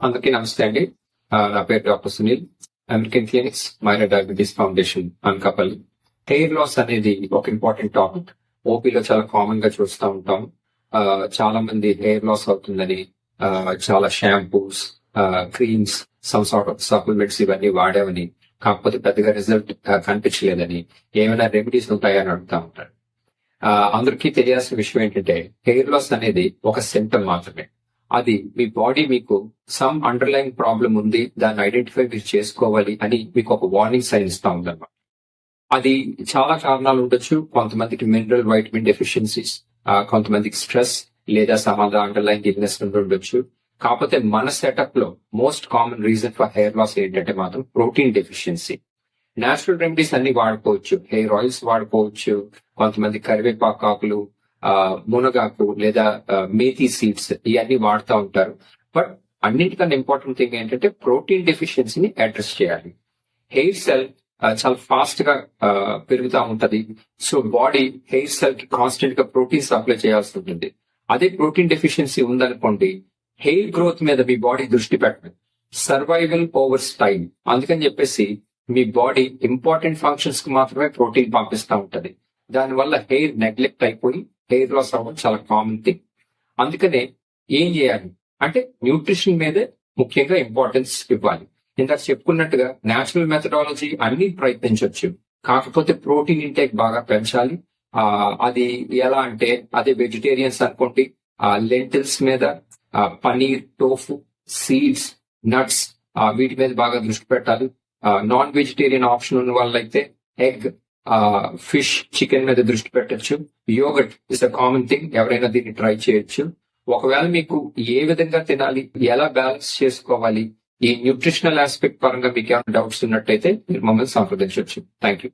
అందరికీ నమస్తే అండి. నా పేరు doctor Sunil. American clinics minor diabetes foundation Anakapalli. Hair loss అనేది ఒక ఇంపార్టెంట్ టాపిక్. ఓపీలో చాలా కామన్ గా చూస్తూ ఉంటాం. చాలా మంది హెయిర్ లాస్ అవుతుందని చాలా shampoos, creams, some sort of supplements ఇవన్నీ వాడామని, కాకపోతే పెద్దగా రిజల్ట్ కనిపించలేదని, ఏమైనా రెమెడీస్ ఉంటాయని అడుగుతా ఉంటారు. అందరికీ తెలియాల్సిన విషయం ఏంటంటే హెయిర్ లాస్ అనేది ఒక సింప్టమ్ మాత్రమే. అది మీ బాడీ మీకు సమ్ అండర్లైన్ ప్రాబ్లం ఉంది, దాన్ని ఐడెంటిఫై మీరు చేసుకోవాలి అని మీకు ఒక వార్నింగ్ సైన్ ఇస్తా ఉందన్నమాట. అది చాలా కారణాలు ఉండొచ్చు. కొంతమందికి మినరల్ వైటమిన్ డెఫిషియన్సీస్, కొంతమందికి స్ట్రెస్ లేదా సమాధ అండర్లైన్ ఇల్నెస్ ఉండొచ్చు. కాకపోతే మన సెటప్ లో most common reason for hair loss ఏంటంటే మాత్రం ప్రోటీన్ డెఫిషియన్సీ. నేచురల్ రెమెడీస్ అన్ని వాడుకోవచ్చు, హెయిర్ ఆయిల్స్ వాడుకోవచ్చు, కొంతమంది కరివేపాకు ఆకులు, మునగాకు లేదా మేథీ సీడ్స్ ఇవన్నీ వాడుతూ ఉంటారు. బట్ అన్నిటికన్నా ఇంపార్టెంట్ థింగ్ ఏంటంటే ప్రోటీన్ డెఫిషియన్సీని అడ్రస్ చేయాలి. హెయిర్ సెల్ చాలా ఫాస్ట్ గా పెరుగుతూ ఉంటది. సో బాడీ హెయిర్ సెల్ కి కాన్స్టెంట్ గా ప్రోటీన్ సప్లై చేయాల్సి ఉంటుంది. అదే ప్రోటీన్ డెఫిషియన్సీ ఉందనుకోండి, హెయిర్ గ్రోత్ మీద మీ బాడీ దృష్టి పెట్టదు. Survival over style. అందుకని చెప్పేసి మీ బాడీ ఇంపార్టెంట్ ఫంక్షన్స్ కి మాత్రమే ప్రోటీన్ పంపిస్తూ ఉంటది. దానివల్ల హెయిర్ నెగ్లెక్ట్ అయిపోయి హెయిర్ లాస్ అవ్వడం చాలా కామన్ థింగ్. అందుకనే ఏం చేయాలి అంటే న్యూట్రిషన్ మీదే ముఖ్యంగా ఇంపార్టెన్స్ ఇవ్వాలి. ఇందాక చెప్పుకున్నట్టుగా నేచురల్ మెథడాలజీ అన్ని ప్రయత్నించవచ్చు, కాకపోతే ప్రోటీన్ ఇంటేక్ బాగా పెంచాలి. అది ఎలా అంటే అదే వెజిటేరియన్స్ అనుకోండి, లెంటిల్స్ మీద, పనీర్, టోఫు, సీడ్స్, నట్స్ వీటి మీద బాగా దృష్టి పెట్టాలి. నాన్ వెజిటేరియన్ ఆప్షన్ ఉన్న వాళ్ళైతే ఎగ్, ఫిష్, చికెన్ మీద దృష్టి పెట్టచ్చు. Yoghurt is a common thing, ఎవరైనా దీన్ని ట్రై చేయొచ్చు. ఒకవేళ మీకు ఏ విధంగా తినాలి, ఎలా బ్యాలెన్స్ చేసుకోవాలి, ఈ న్యూట్రిషనల్ ఆస్పెక్ట్ పరంగా మీకు ఏమైనా డౌట్స్ ఉన్నట్టయితే మీరు మమ్మల్ని సంప్రదించవచ్చు. Thank you.